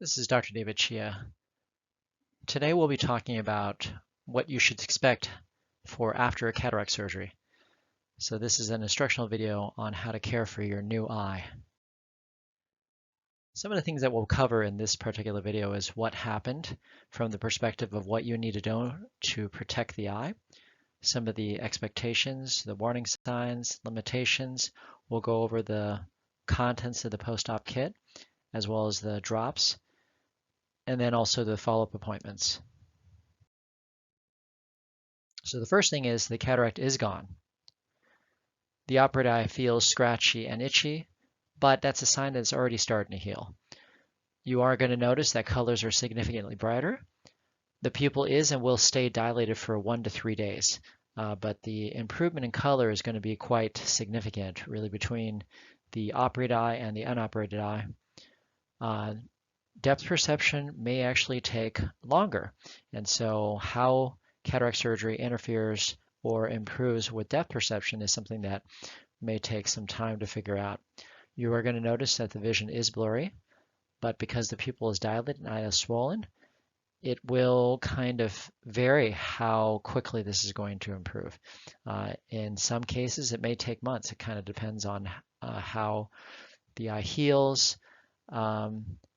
This is Dr. David Chia. Today we'll be talking about what you should expect for after a cataract surgery. So this is an instructional video on how to care for your new eye. Some of the things that we'll cover in this particular video is what happened from the perspective of what you need to do to protect the eye, some of the expectations, the warning signs, limitations. We'll go over the contents of the post-op kit as well as the drops, and then also the follow-up appointments. So the first thing is the cataract is gone. The operated eye feels scratchy and itchy, but that's a sign that it's already starting to heal. You are going to notice that colors are significantly brighter. The pupil is and will stay dilated for 1 to 3 days, but the improvement in color is going to be quite significant, really, between the operated eye and the unoperated eye. Depth perception may actually take longer, and so how cataract surgery interferes or improves with depth perception is something that may take some time to figure out. You are going to notice that the vision is blurry, but because the pupil is dilated and eye is swollen, it will kind of vary how quickly this is going to improve. In some cases, it may take months. It kind of depends on how the eye heals,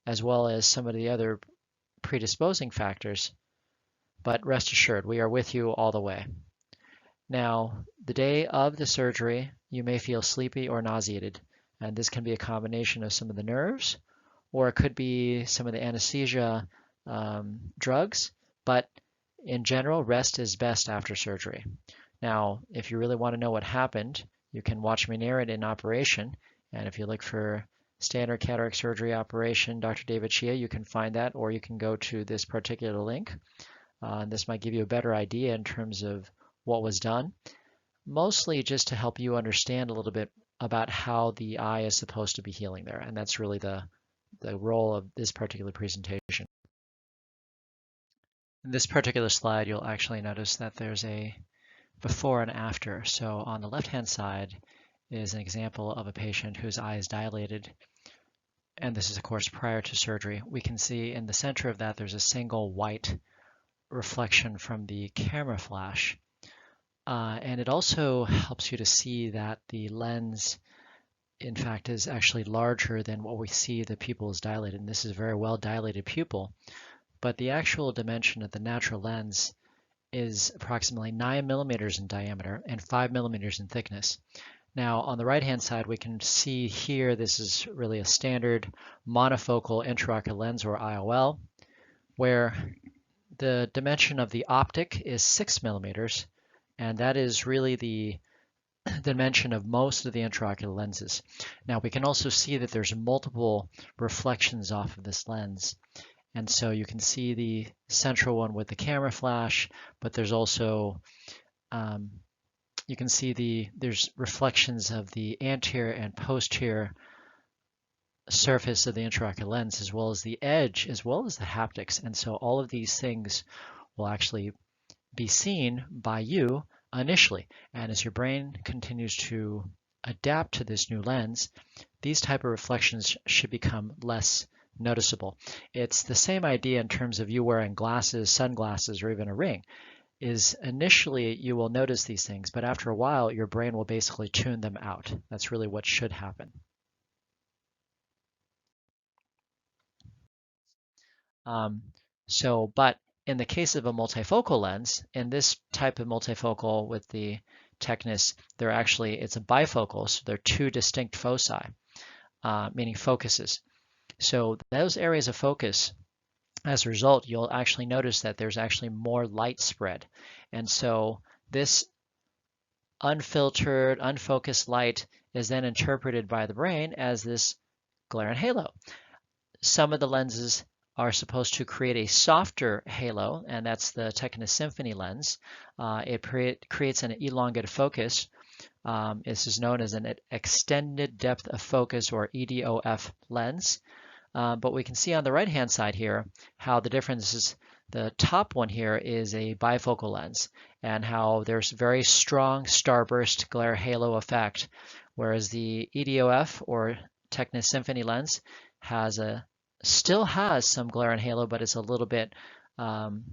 as well as some of the other predisposing factors. But rest assured, we are with you all the way. Now, the day of the surgery, you may feel sleepy or nauseated, and this can be a combination of some of the nerves, or it could be some of the anesthesia drugs, but in general, rest is best after surgery. Now, if you really want to know what happened, you can watch me narrate in operation, and if you look for standard cataract surgery operation, Dr. David Chia, you can find that, or you can go to this particular link. This might give you a better idea in terms of what was done, mostly just to help you understand a little bit about how the eye is supposed to be healing there, and that's really the role of this particular presentation. In this particular slide, you'll actually notice that there's a before and after. So on the left-hand side is an example of a patient whose eye is dilated, and this is, of course, prior to surgery. We can see in the center of that there's a single white reflection from the camera flash. And it also helps you to see that the lens, in fact, is actually larger than what we see the pupil is dilated. And this is a very well dilated pupil, but the actual dimension of the natural lens is approximately 9 millimeters in diameter and 5 millimeters in thickness. Now, on the right-hand side, we can see here, this is really a standard monofocal intraocular lens, or IOL, where the dimension of the optic is 6 millimeters, and that is really the dimension of most of the intraocular lenses. Now, we can also see that there's multiple reflections off of this lens. And so you can see the central one with the camera flash, but there's also, you can see there's reflections of the anterior and posterior surface of the intraocular lens, as well as the edge, as well as the haptics. And so all of these things will actually be seen by you initially. And as your brain continues to adapt to this new lens, these type of reflections should become less noticeable. It's the same idea in terms of you wearing glasses, sunglasses, or even a ring. Is initially you will notice these things, but after a while your brain will basically tune them out. That's really what should happen. But in the case of a multifocal lens, in this type of multifocal with the Technis, it's a bifocal, so they're two distinct foci, meaning focuses. So those areas of focus, as a result, you'll actually notice that there's actually more light spread. And so this unfiltered, unfocused light is then interpreted by the brain as this glare and halo. Some of the lenses are supposed to create a softer halo, and that's the Toric Symfony lens. It creates an elongated focus. This is known as an extended depth of focus, or EDOF lens. But we can see on the right-hand side here how the difference is. The top one here is a bifocal lens, and how there's very strong starburst glare halo effect, whereas the EDOF, or Toric Symfony lens, has a still has some glare and halo, but it's a little bit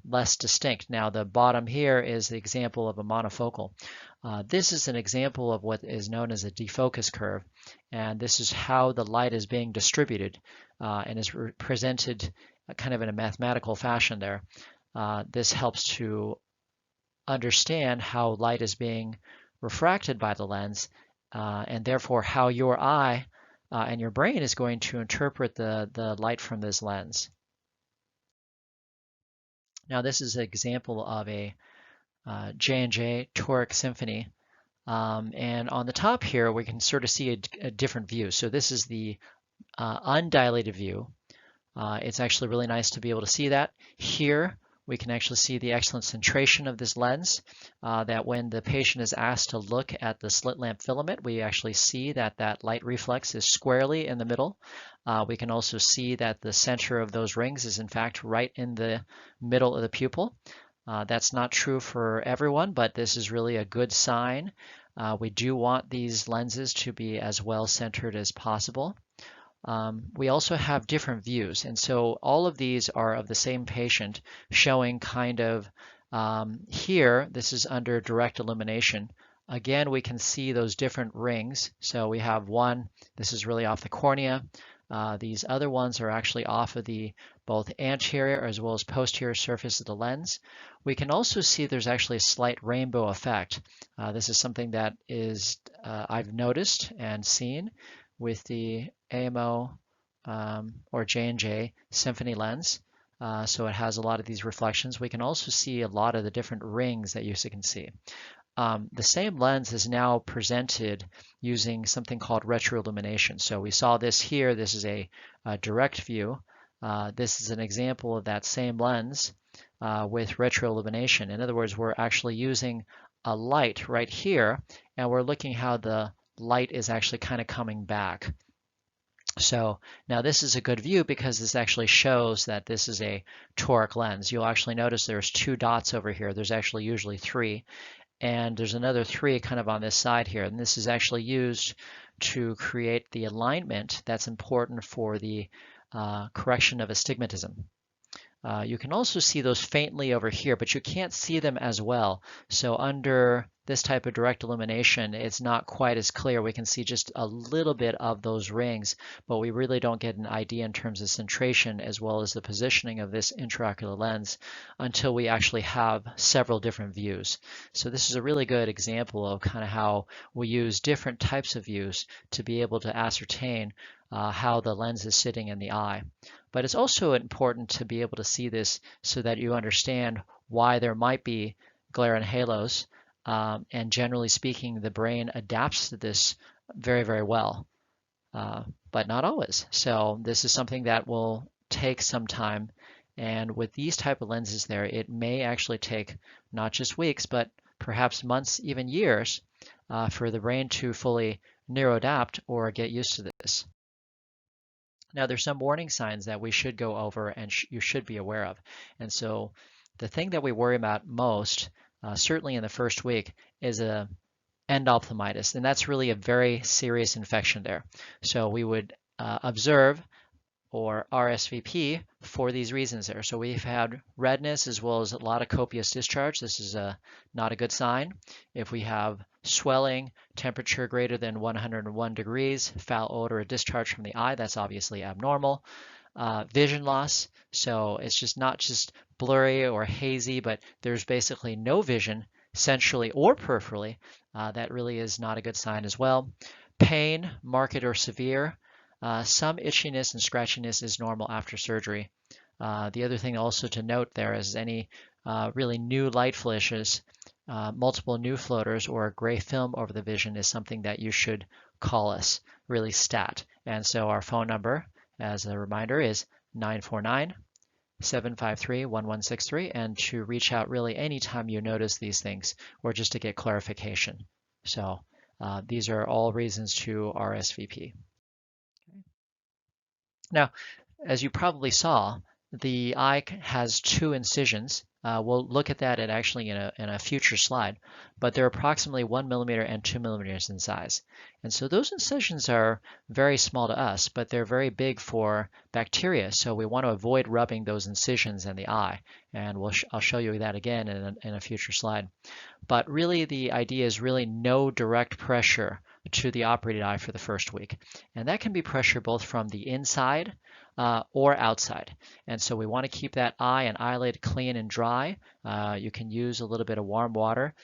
less distinct. Now the bottom here is the example of a monofocal. This is an example of what is known as a defocus curve, and this is how the light is being distributed and is presented kind of in a mathematical fashion there. This helps to understand how light is being refracted by the lens, and therefore how your eye and your brain is going to interpret the light from this lens. Now this is an example of a J&J Toric Symfony, and on the top here we can sort of see a different view. So this is the undilated view. It's actually really nice to be able to see that. Here we can actually see the excellent centration of this lens, that when the patient is asked to look at the slit lamp filament, we actually see that that light reflex is squarely in the middle. We can also see that the center of those rings is in fact right in the middle of the pupil. That's not true for everyone, but this is really a good sign. We do want these lenses to be as well centered as possible. We also have different views, and so all of these are of the same patient, showing kind of here, this is under direct illumination. Again, we can see those different rings. So we have one, this is really off the cornea. These other ones are actually off of the both anterior as well as posterior surface of the lens. We can also see there's actually a slight rainbow effect. This is something that is I've noticed and seen with the AMO or J&J Symfony lens. So it has a lot of these reflections. We can also see a lot of the different rings that you can see. The same lens is now presented using something called retroillumination. So we saw this here. This is a direct view. This is an example of that same lens with retroillumination. In other words, we're actually using a light right here, and we're looking how the light is actually kind of coming back. So now this is a good view because this actually shows that this is a toric lens. You'll actually notice there's 2 dots over here. There's actually usually 3. And there's another 3 kind of on this side here. And this is actually used to create the alignment that's important for the correction of astigmatism. You can also see those faintly over here, but you can't see them as well. So under this type of direct illumination, it's not quite as clear. We can see just a little bit of those rings, but we really don't get an idea in terms of centration as well as the positioning of this intraocular lens until we actually have several different views. So this is a really good example of kind of how we use different types of views to be able to ascertain how the lens is sitting in the eye. But it's also important to be able to see this so that you understand why there might be glare and halos. And generally speaking, the brain adapts to this very, very well, but not always. So this is something that will take some time. And with these type of lenses there, it may actually take not just weeks, but perhaps months, even years, for the brain to fully neuroadapt or get used to this. Now, there's some warning signs that we should go over and you should be aware of. And so the thing that we worry about most, certainly in the first week, is a endophthalmitis. And that's really a very serious infection there. So we would observe or RSVP for these reasons there. So we've had redness as well as a lot of copious discharge. This is not a good sign. If we have swelling, temperature greater than 101 degrees, foul odor or discharge from the eye, that's obviously abnormal. Vision loss, so it's just not just blurry or hazy, but there's basically no vision centrally or peripherally. That really is not a good sign as well. Pain, marked or severe. Some itchiness and scratchiness is normal after surgery. The other thing also to note there is any really new light flashes, multiple new floaters, or a gray film over the vision is something that you should call us, really stat. And so our phone number, as a reminder, is 949-753-1163, and to reach out really anytime you notice these things or just to get clarification. So these are all reasons to RSVP. Now, as you probably saw, the eye has 2 incisions We'll look at that actually in a future slide, but they're approximately 1 millimeter and 2 millimeters in size. And so those incisions are very small to us, but they're very big for bacteria. So we want to avoid rubbing those incisions in the eye. And I'll show you that again in a future slide. But really the idea is really no direct pressure to the operated eye for the first week. And that can be pressure both from the inside or outside. And so we want to keep that eye and eyelid clean and dry. You can use a little bit of warm water,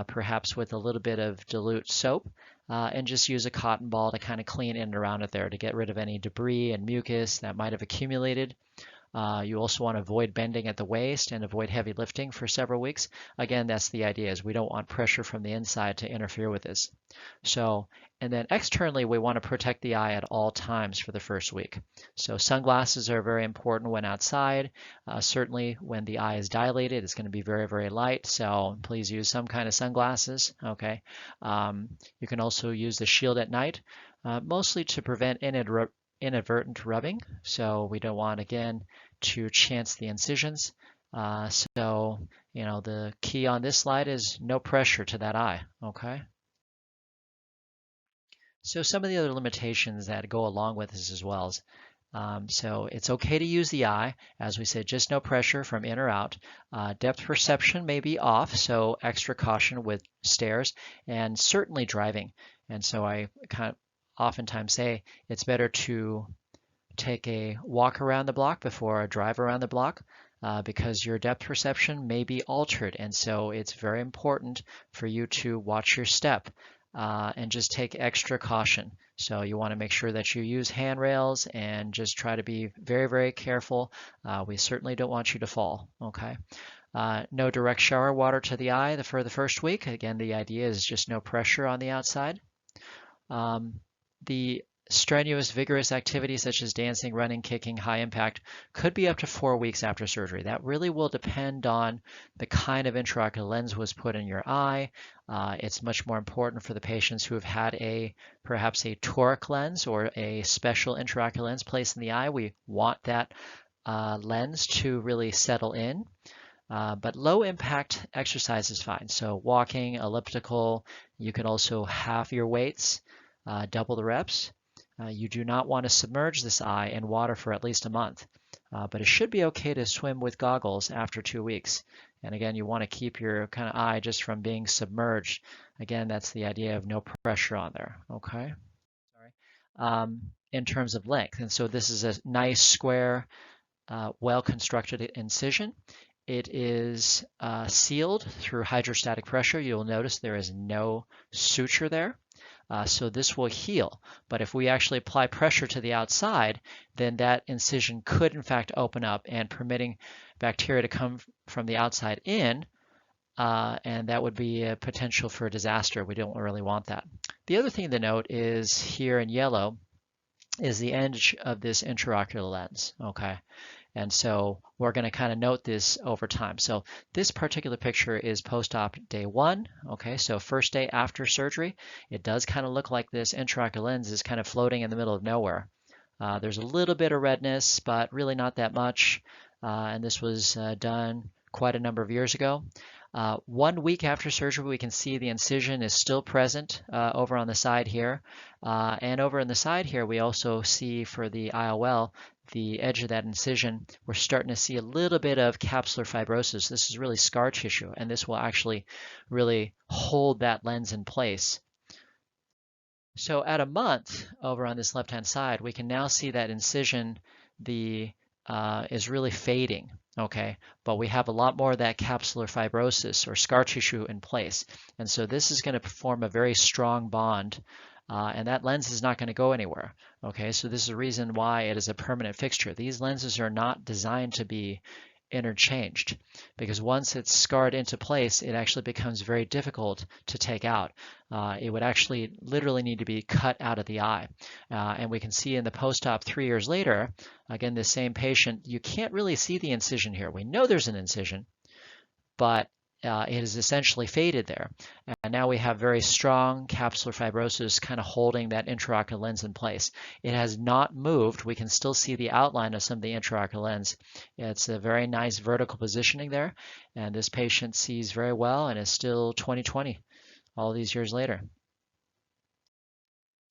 perhaps with a little bit of dilute soap, and just use a cotton ball to kind of clean in and around it there to get rid of any debris and mucus that might have accumulated. You also want to avoid bending at the waist and avoid heavy lifting for several weeks. Again, that's the idea, is we don't want pressure from the inside to interfere with this. So, and then externally, we want to protect the eye at all times for the first week. So sunglasses are very important when outside. Certainly when the eye is dilated, it's going to be very, very light. So please use some kind of sunglasses, okay? You can also use the shield at night, mostly to prevent inadvertent rubbing. So we don't want, again, to chance the incisions. So, the key on this slide is no pressure to that eye, okay? So some of the other limitations that go along with this as well is, so it's okay to use the eye. As we said, just no pressure from in or out. Depth perception may be off, so extra caution with stairs and certainly driving. And so I kind of oftentimes say it's better to take a walk around the block before a drive around the block because your depth perception may be altered. And so it's very important for you to watch your step and just take extra caution. So you want to make sure that you use handrails and just try to be very, very careful. We certainly don't want you to fall, okay? No direct shower water to the eye for the first week. Again, the idea is just no pressure on the outside. The strenuous, vigorous activities such as dancing, running, kicking, high impact could be up to 4 weeks after surgery. That really will depend on the kind of intraocular lens was put in your eye. It's much more important for the patients who have had perhaps a toric lens or a special intraocular lens placed in the eye. We want that lens to really settle in. But low impact exercise is fine. So walking, elliptical, you can also halve your weights, double the reps. You do not want to submerge this eye in water for at least a month, but it should be okay to swim with goggles after 2 weeks. And again, you want to keep your kind of eye just from being submerged. Again, that's the idea of no pressure on there, okay? Sorry. In terms of length, and so this is a nice square, well-constructed incision. It is sealed through hydrostatic pressure. You'll notice there is no suture there. So this will heal. But if we actually apply pressure to the outside, then that incision could in fact open up and permitting bacteria to come from the outside in, and that would be a potential for a disaster. We don't really want that. The other thing to note is here in yellow is the edge of this intraocular lens, okay? And so we're going to kind of note this over time. So this particular picture is post-op day 1. Okay, so first day after surgery, it does kind of look like this intraocular lens is kind of floating in the middle of nowhere. There's a little bit of redness, but really not that much. And this was done quite a number of years ago. 1 week after surgery, we can see the incision is still present over on the side here. And over on the side here, we also see for the IOL, the edge of that incision, we're starting to see a little bit of capsular fibrosis. This is really scar tissue, and this will actually really hold that lens in place. So at a month, over on this left-hand side, we can now see that incision is really fading, okay? But we have a lot more of that capsular fibrosis or scar tissue in place. And so this is going to form a very strong bond, and that lens is not going to go anywhere, okay? So this is a reason why it is a permanent fixture. These lenses are not designed to be interchanged, because once it's scarred into place, it actually becomes very difficult to take out. It would actually literally need to be cut out of the eye. And we can see in the post-op 3 years later, again, this same patient, you can't really see the incision here. We know there's an incision, but it is essentially faded there. And now we have very strong capsular fibrosis kind of holding that intraocular lens in place. It has not moved. We can still see the outline of some of the intraocular lens. It's a very nice vertical positioning there. And this patient sees very well and is still 20/20 all these years later.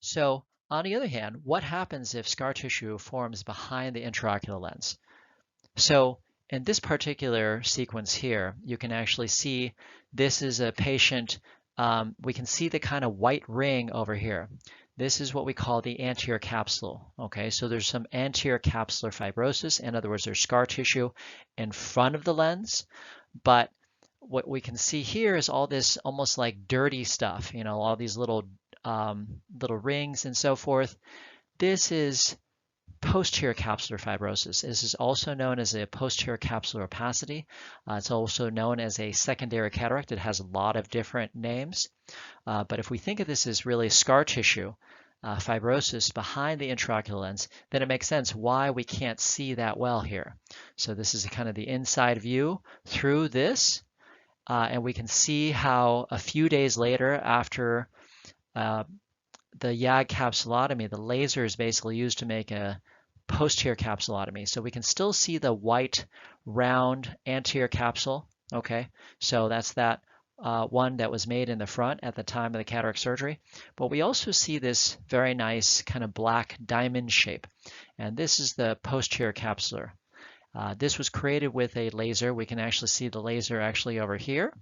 So on the other hand, what happens if scar tissue forms behind the intraocular lens? So in this particular sequence here, you can actually see this is a patient. We can see the kind of white ring over here. This is what we call the anterior capsule. Okay, so there's some anterior capsular fibrosis. In other words, there's scar tissue in front of the lens. But what we can see here is all this almost like dirty stuff, all these little rings and so forth. This is posterior capsular fibrosis. This is also known as a posterior capsular opacity. It's also known as a secondary cataract. It has a lot of different names. But if we think of this as really scar tissue fibrosis behind the intraocular lens, then it makes sense why we can't see that well here. So this is kind of the inside view through this. And we can see how a few days later after the YAG capsulotomy, the laser is basically used to make a posterior capsulotomy. So we can still see the white round anterior capsule. Okay, so that's that one that was made in the front at the time of the cataract surgery. But we also see this very nice kind of black diamond shape. And this is the posterior capsular. This was created with a laser. We can actually see the laser actually over here.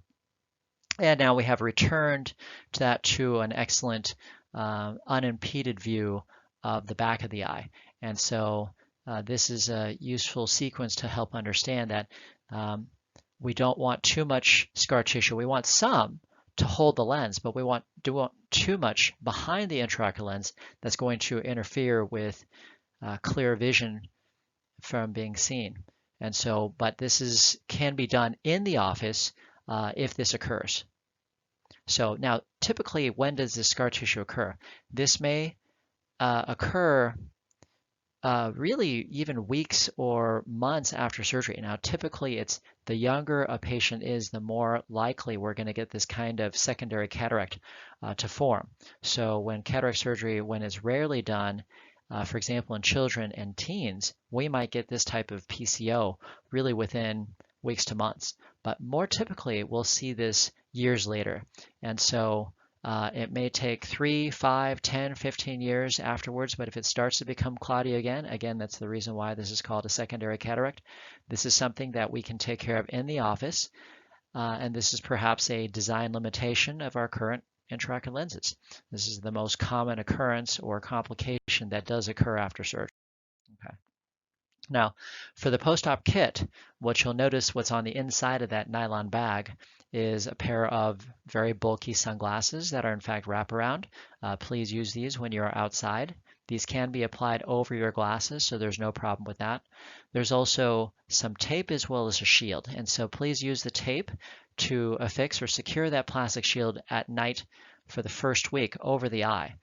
And now we have returned that to an excellent unimpeded view of the back of the eye. And so this is a useful sequence to help understand that we don't want too much scar tissue. We want some to hold the lens, but we don't want too much behind the intraocular lens that's going to interfere with clear vision from being seen. And so, but this can be done in the office if this occurs. So now, typically, when does this scar tissue occur? This may occur really even weeks or months after surgery. Now, typically, it's the younger a patient is, the more likely we're going to get this kind of secondary cataract to form. So when cataract surgery, when it's rarely done, for example, in children and teens, we might get this type of PCO really within weeks to months. But more typically, we'll see this years later. And so it may take 3, 5, 10, 15 years afterwards, but if it starts to become cloudy again, that's the reason why this is called a secondary cataract. This is something that we can take care of in the office, and this is perhaps a design limitation of our current intraocular lenses. This is the most common occurrence or complication that does occur after surgery. Okay. Now, for the post-op kit, what you'll notice what's on the inside of that nylon bag is a pair of very bulky sunglasses that are in fact wraparound. Please use these when you're outside. These can be applied over your glasses, so there's no problem with that. There's also some tape as well as a shield, and so please use the tape to affix or secure that plastic shield at night for the first week over the eye,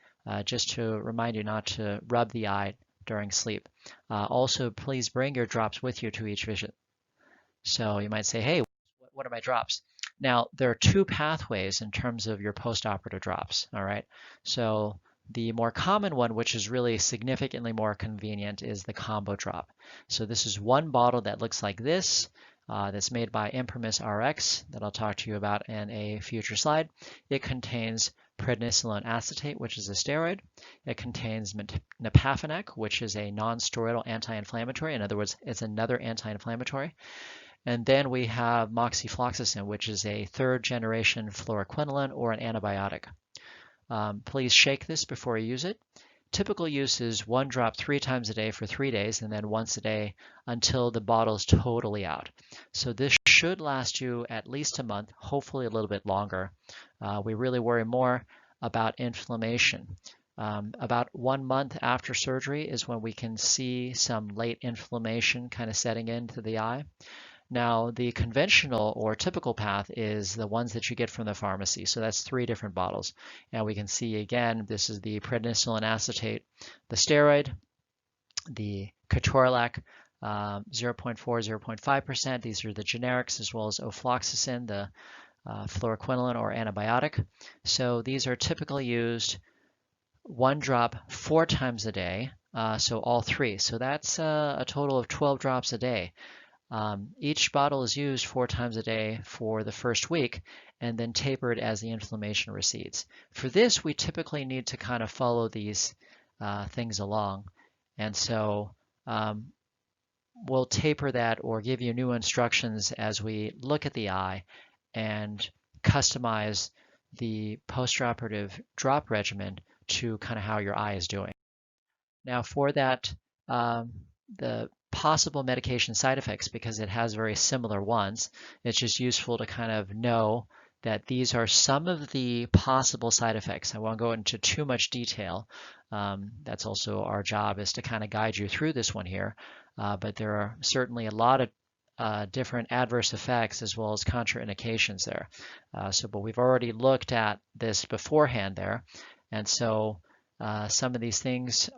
just to remind you not to rub the eye during sleep. Also, please bring your drops with you to each visit. So you might say, hey, what are my drops? Now, there are two pathways in terms of your postoperative drops, all right? So the more common one, which is really significantly more convenient, is the combo drop. So this is one bottle that looks like this, that's made by Imprimis RX that I'll talk to you about in a future slide. It contains prednisolone acetate, which is a steroid. It contains napafenec, which is a non-steroidal anti-inflammatory. In other words, it's another anti-inflammatory. And then we have moxifloxacin, which is a third-generation fluoroquinolone or an antibiotic. Please shake this before you use it. Typical use is 1 drop 3 times a day for 3 days, and then once a day until the bottle is totally out. So this should last you at least a month, hopefully a little bit longer. We really worry more about inflammation. About 1 month after surgery is when we can see some late inflammation kind of setting into the eye. Now, the conventional or typical path is the ones that you get from the pharmacy. So that's 3 different bottles. And we can see again, this is the prednisolone acetate, the steroid, the ketorolac 0.4, 0.5%. These are the generics, as well as ofloxacin, the fluoroquinolone or antibiotic. So these are typically used 1 drop 4 times a day, so all 3. So that's a total of 12 drops a day. Each bottle is used 4 times a day for the first week and then tapered as the inflammation recedes. For this, we typically need to kind of follow these things along. And so we'll taper that or give you new instructions as we look at the eye and customize the postoperative drop regimen to kind of how your eye is doing. Now for that, the possible medication side effects, because it has very similar ones, it's just useful to kind of know that these are some of the possible side effects. I won't go into too much detail. That's also our job, is to kind of guide you through this one here. But there are certainly a lot of different adverse effects as well as contraindications there. But we've already looked at this beforehand there. And so some of these things,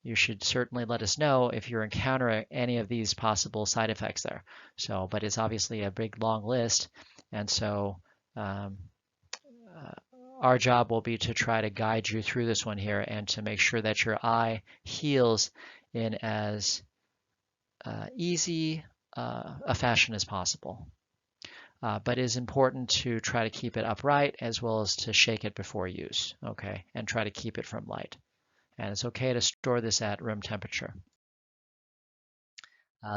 you should certainly let us know if you're encountering any of these possible side effects there. But it's obviously a big, long list. And so our job will be to try to guide you through this one here and to make sure that your eye heals in as easy a fashion as possible. But it is important to try to keep it upright as well as to shake it before use, okay? And try to keep it from light. And it's okay to store this at room temperature.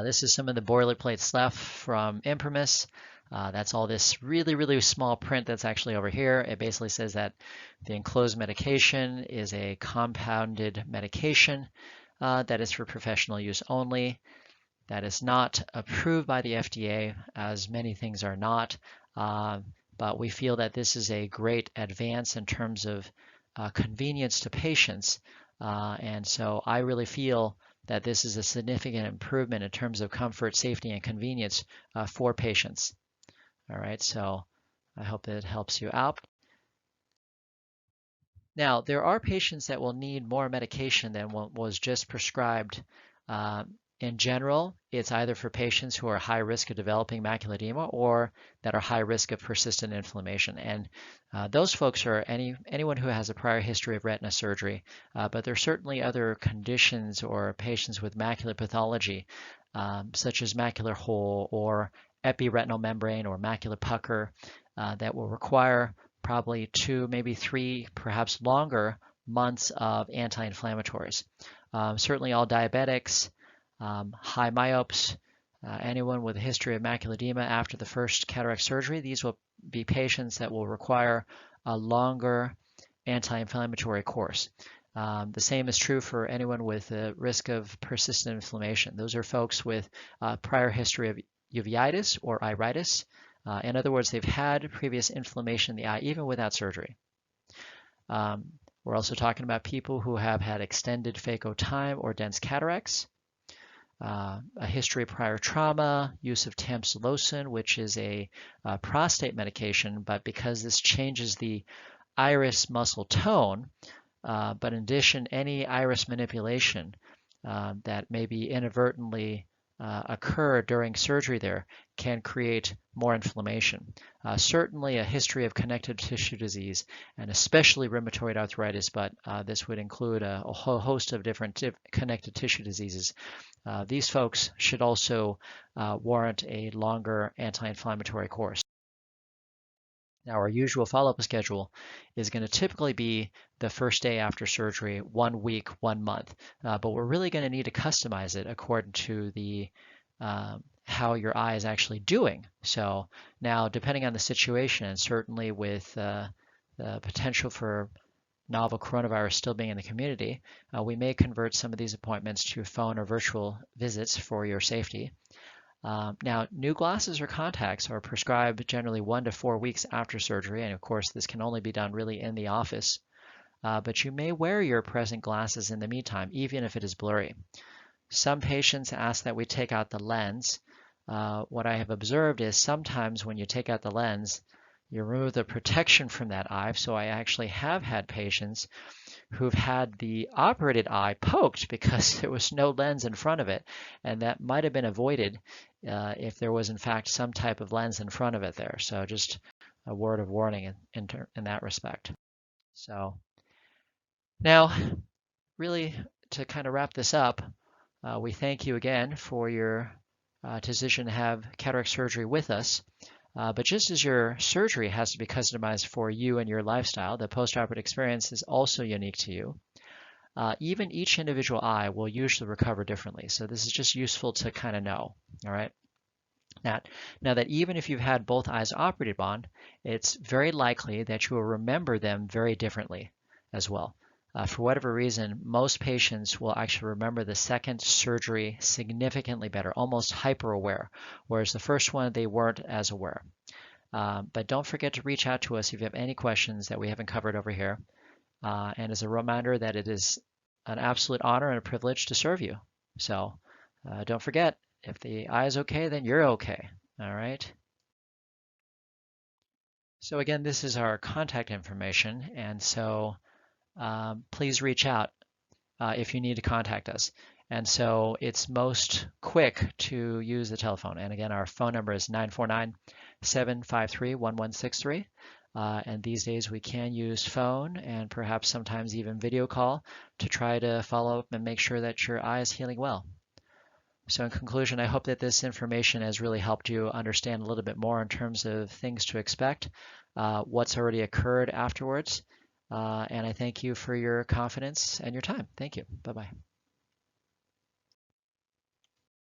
This is some of the boilerplate stuff from Imprimis. That's all this really, really small print that's actually over here. It basically says that the enclosed medication is a compounded medication that is for professional use only. That is not approved by the FDA, as many things are not. But we feel that this is a great advance in terms of convenience to patients. And so I really feel that this is a significant improvement in terms of comfort, safety, and convenience for patients. All right, so I hope that it helps you out. Now, there are patients that will need more medication than what was just prescribed. In general, it's either for patients who are high risk of developing macular edema or that are high risk of persistent inflammation. And those folks are anyone who has a prior history of retina surgery, but there are certainly other conditions or patients with macular pathology, such as macular hole or epiretinal membrane or macular pucker, that will require probably 2, maybe 3, perhaps longer months of anti-inflammatories. Certainly all diabetics, high myopes, anyone with a history of macular edema after the first cataract surgery, these will be patients that will require a longer anti-inflammatory course. The same is true for anyone with a risk of persistent inflammation. Those are folks with prior history of uveitis or iritis. In other words, they've had previous inflammation in the eye even without surgery. We're also talking about people who have had extended phaco time or dense cataracts. A history of prior trauma, use of tamsulosin, which is a prostate medication, but because this changes the iris muscle tone, but in addition, any iris manipulation that maybe inadvertently occur during surgery there can create more inflammation. Certainly a history of connective tissue disease and especially rheumatoid arthritis, but this would include a whole host of different connective tissue diseases. These folks should also warrant a longer anti-inflammatory course. Now, our usual follow-up schedule is going to typically be the first day after surgery, 1 week, 1 month, but we're really going to need to customize it according to the how your eye is actually doing. So now, depending on the situation, and certainly with the potential for novel coronavirus still being in the community, we may convert some of these appointments to phone or virtual visits for your safety. Now, new glasses or contacts are prescribed generally 1 to 4 weeks after surgery, and of course this can only be done really in the office. But you may wear your present glasses in the meantime, even if it is blurry. Some patients ask that we take out the lens. What I have observed is sometimes when you take out the lens, you remove the protection from that eye. So I actually have had patients who've had the operated eye poked because there was no lens in front of it, and that might have been avoided if there was in fact some type of lens in front of it there. So just a word of warning in that respect. So now, really, to kind of wrap this up, we thank you again for your decision to have cataract surgery with us. But just as your surgery has to be customized for you and your lifestyle, the postoperative experience is also unique to you. Even each individual eye will usually recover differently. So this is just useful to kind of know, all right? Now that even if you've had both eyes operated on, it's very likely that you will remember them very differently as well. For whatever reason, most patients will actually remember the second surgery significantly better, almost hyper aware, whereas the first one they weren't as aware. But don't forget to reach out to us if you have any questions that we haven't covered over here. And as a reminder that it is an absolute honor and a privilege to serve you. So don't forget, if the eye is okay, then you're okay. All right. So again, this is our contact information, and so please reach out if you need to contact us. And so it's most quick to use the telephone. And again, our phone number is 949-753-1163. And these days we can use phone and perhaps sometimes even video call to try to follow up and make sure that your eye is healing well. So in conclusion, I hope that this information has really helped you understand a little bit more in terms of things to expect, what's already occurred afterwards. And I thank you for your confidence and your time. Thank you. Bye-bye.